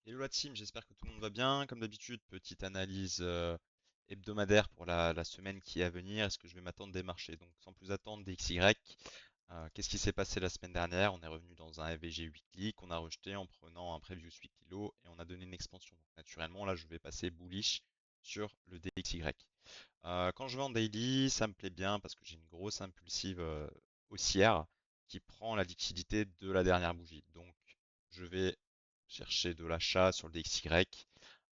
Hello la team, j'espère que tout le monde va bien. Comme d'habitude, petite analyse hebdomadaire pour la semaine qui est à venir. Est-ce que je vais m'attendre des marchés? Donc sans plus attendre, DXY. Qu'est-ce qui s'est passé la semaine dernière? On est revenu dans un FVG weekly qu'on a rejeté en prenant un previous weekly low et on a donné une expansion. Donc, naturellement, là je vais passer bullish sur le DXY. Quand je vais en daily, ça me plaît bien parce que j'ai une grosse impulsive haussière qui prend la liquidité de la dernière bougie. Donc je vais chercher de l'achat sur le DXY.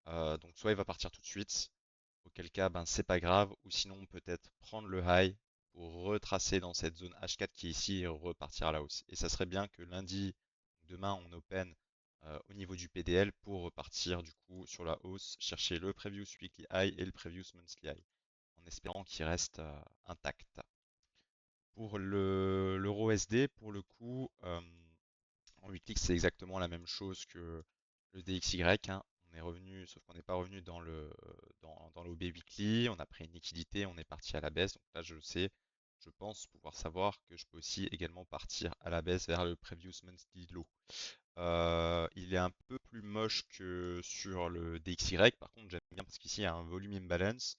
Donc soit il va partir tout de suite, auquel cas ben c'est pas grave, ou sinon peut-être prendre le high pour retracer dans cette zone H4 qui est ici et repartir à la hausse. Et ça serait bien que lundi, demain on open au niveau du PDL pour repartir du coup sur la hausse, chercher le previous weekly high et le previous monthly high, en espérant qu'il reste intact. Pour l'euro SD, pour le coup, en 8 clicks, c'est exactement la même chose que le DXY, hein. On est revenu, sauf qu'on n'est pas revenu dans l'OB Weekly. On a pris une liquidité, on est parti à la baisse. Donc là, je sais, je pense pouvoir savoir que je peux aussi également partir à la baisse vers le Previous Monthly Low. Il est un peu plus moche que sur le DXY. Par contre, j'aime bien parce qu'ici, il y a un volume imbalance.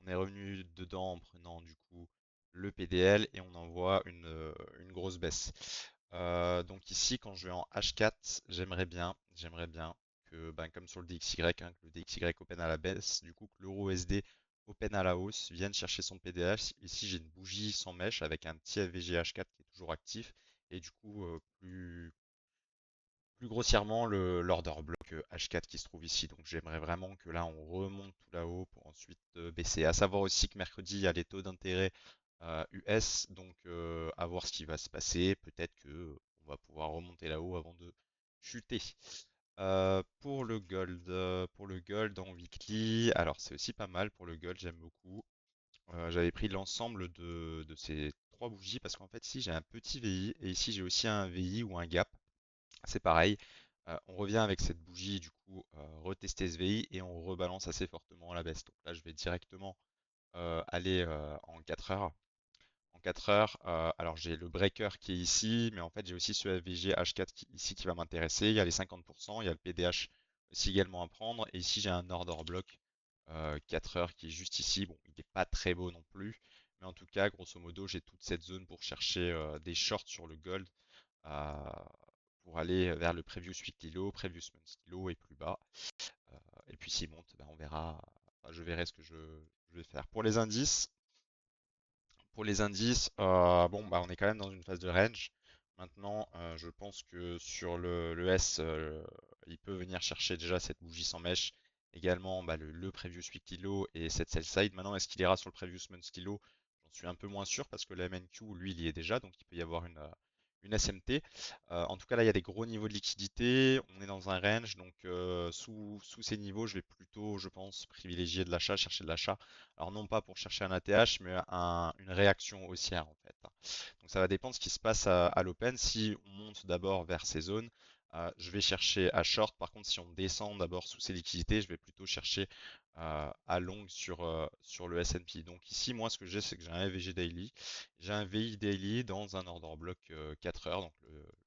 On est revenu dedans en prenant du coup le PDL et on envoie une grosse baisse. Donc ici, quand je vais en H4, j'aimerais bien que, ben, comme sur le DXY, hein, que le DXY open à la baisse, du coup que l'euro SD open à la hausse, vienne chercher son PDH. Ici, j'ai une bougie sans mèche avec un petit FVG H4 qui est toujours actif et du coup plus grossièrement l'order block H4 qui se trouve ici. Donc j'aimerais vraiment que là on remonte tout là-haut pour ensuite baisser. À savoir aussi que mercredi il y a les taux d'intérêt US, donc à voir ce qui va se passer. Peut-être que on va pouvoir remonter là-haut avant de chuter. Pour le gold en weekly, alors c'est aussi pas mal pour le gold, j'aime beaucoup. J'avais pris l'ensemble de ces trois bougies parce qu'en fait ici j'ai un petit VI et ici j'ai aussi un VI ou un gap. C'est pareil, on revient avec cette bougie, du coup, retester ce VI et on rebalance assez fortement à la baisse. Donc là, je vais directement aller en 4 heures. En 4 heures, alors j'ai le breaker qui est ici, mais en fait j'ai aussi ce FVG H4 ici qui va m'intéresser. Il y a les 50%, il y a le PDH aussi également à prendre. Et ici j'ai un order block 4 heures qui est juste ici. Bon, il n'est pas très beau non plus, mais en tout cas, grosso modo, j'ai toute cette zone pour chercher des shorts sur le gold euh, pour aller vers le previous weekly low, previous monthly low et plus bas. Euh, et puis s'il monte, ben, on verra, enfin, je verrai ce que je vais faire. Pour les indices, bon, bah, on est quand même dans une phase de range. Maintenant, je pense que sur le S, il peut venir chercher déjà cette bougie sans mèche. Également, bah, le previous weekly low et cette sell side. Maintenant, est-ce qu'il ira sur le previous monthly low? J'en suis un peu moins sûr parce que le MNQ, lui, il y est déjà. Donc, il peut y avoir une SMT. En tout cas, là, il y a des gros niveaux de liquidité. On est dans un range. Donc, sous ces niveaux, je vais plutôt, je pense, privilégier de l'achat, chercher de l'achat. Alors non pas pour chercher un ATH, mais une réaction haussière en fait. Donc ça va dépendre de ce qui se passe à l'open. Si on monte d'abord vers ces zones, je vais chercher à short. Par contre, si on descend d'abord sous ces liquidités, je vais plutôt chercher à long sur le S&P. Donc ici, moi, ce que j'ai, c'est que j'ai un EVG daily. J'ai un VI daily dans un order block 4 heures, donc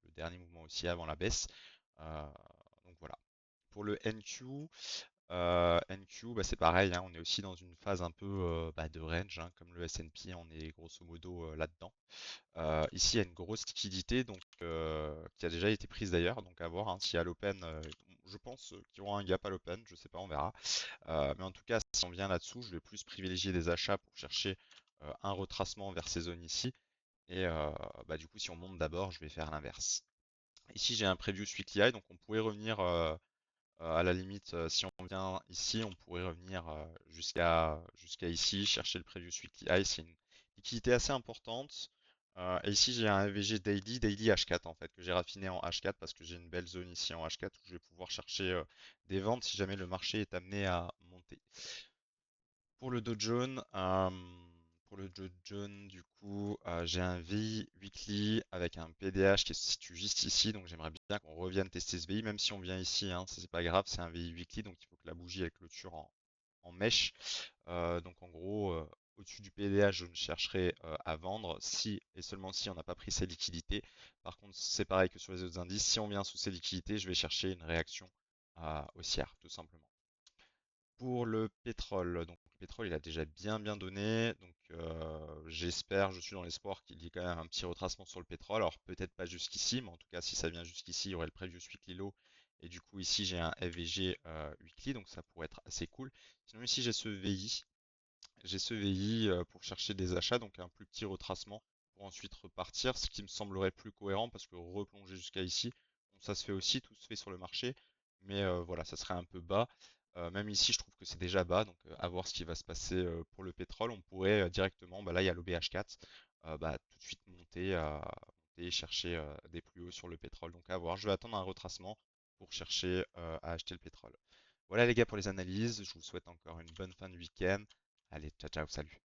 le dernier mouvement aussi avant la baisse. Euh, donc voilà. Pour le NQ, NQ, bah, c'est pareil, hein, on est aussi dans une phase un peu bah, de range, hein, comme le S&P, on est grosso modo là-dedans. Ici, il y a une grosse liquidité donc, qui a déjà été prise d'ailleurs, donc à voir hein, si à l'open, je pense qu'il y aura un gap à l'open, je sais pas, on verra. Mais en tout cas, si on vient là-dessous, je vais plus privilégier des achats pour chercher un retracement vers ces zones ici. Et bah, du coup, si on monte d'abord, je vais faire l'inverse. Ici, j'ai un preview weekly high, donc on pourrait revenir à la limite, si on vient ici, on pourrait revenir jusqu'à ici, chercher le previous weekly high. C'est une liquidité assez importante. Et ici, j'ai un EVG daily H4 en fait, que j'ai raffiné en H4 parce que j'ai une belle zone ici en H4 où je vais pouvoir chercher des ventes si jamais le marché est amené à monter. Pour le Dow Jones, du coup, j'ai un VI weekly avec un PDH qui se situe juste ici, donc j'aimerais bien qu'on revienne tester ce VI, même si on vient ici, hein, ça c'est pas grave, c'est un VI weekly, donc il faut que la bougie elle clôture en mèche. Donc en gros, au-dessus du PDH, je ne chercherai à vendre si et seulement si on n'a pas pris ces liquidités. Par contre, c'est pareil que sur les autres indices, si on vient sous ces liquidités, je vais chercher une réaction haussière, tout simplement. Pour le pétrole, donc le pétrole il a déjà bien donné, donc j'espère, je suis dans l'espoir qu'il y ait quand même un petit retracement sur le pétrole, alors peut-être pas jusqu'ici, mais en tout cas si ça vient jusqu'ici, il y aurait le previous weekly low, et du coup ici j'ai un FVG weekly, donc ça pourrait être assez cool. Sinon ici j'ai ce VI pour chercher des achats, donc un plus petit retracement pour ensuite repartir, ce qui me semblerait plus cohérent parce que replonger jusqu'à ici, bon, ça se fait aussi, tout se fait sur le marché, mais voilà, ça serait un peu bas. Même ici, je trouve que c'est déjà bas, donc à voir ce qui va se passer pour le pétrole. On pourrait directement, bah là il y a l'OBH4, bah, tout de suite monter et chercher des plus hauts sur le pétrole. Donc à voir, je vais attendre un retracement pour chercher à acheter le pétrole. Voilà les gars pour les analyses, je vous souhaite encore une bonne fin de week-end. Allez, ciao ciao, salut.